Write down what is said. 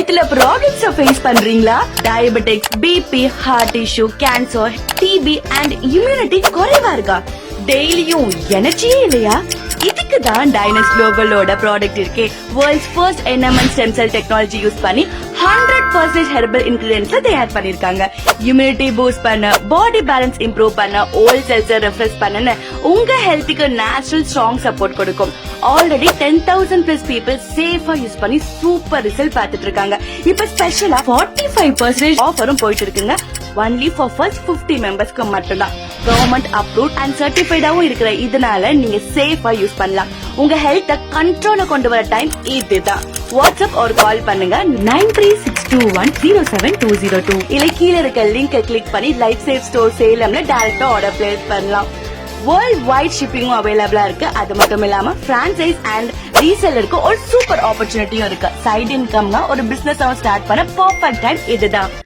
வயித்துல problems face பண்றீங்களா? Diabetics, BP, heart issue, cancer, TB and immunity குறைவா இருக்கா? டெய்லியும் எனர்ஜியே இல்லையா? இதுக்கு தான் டைனஸ் குளோபலோட ப்ராடக்ட் இருக்கே. World's first NMN stem cell technology use பண்ணி 100% ஹெர்பல் இன்கிரிடியன்ட்ஸ்ல தயார் பண்ணிருக்காங்க. இம்யூனிட்டி பூஸ்ட் பண்ண, பாடி பேலன்ஸ் இம்ப்ரூவ் பண்ண, ஓல்ட் செல்ஸ் ரெஃப்ரெஷ் பண்ண, உங்க ஹெல்த்துக்கு நேச்சுரல் ஸ்ட்ராங் சப்போர்ட் கொடுக்கும். ஆல்ரெடி 10,000+ பீப்புள் சேஃபா யூஸ் பண்ணி சூப்பர் ரிசல்ட் பார்த்துட்டு இருக்காங்க. இப்ப ஸ்பெஷலா 45% ஆஃபரும் போயிட்டு இருக்குங்க. ஒன்லி ஃபார் ஃபர்ஸ்ட் 50 மெம்பர்ஸ்க்கு மட்டும்தான். கவர்மெண்ட் அப்ரூவ்ட் அண்ட் சர்டிஃபைடாவும் இருக்கிற இதனால நீங்க சேஃபா யூஸ் பண்ணலாம். உங்க ஹெல்த்த கண்ட்ரோல கொண்டு வர டைம் இதுதான். வாட்ஸ்அப் ஒரு கால் பண்ணுங்க 9362107202. இல்ல கீழ இருக்க லிங்க் கிளிக் பண்ணி லைஃப் சேவ் ஸ்டோர் சேலம்ல டைரக்டா ஆர்டர் பிளேஸ் பண்ணலாம். வேர்ல்ட் வைட் ஷிப்பிங்கும் அவைலபிளா இருக்கு. அது மட்டும் இல்லாம பிரான்சைஸ் அண்ட் ரீசெல்லருக்கு ஒரு சூப்பர் ஆப்பர்ச்சுனிட்டியும் இருக்கு. சைடு இன்கம்னா ஒரு பிசினஸ் ஸ்டார்ட் பண்ண பர்ஃபெக்ட் டைம் இதுதான்.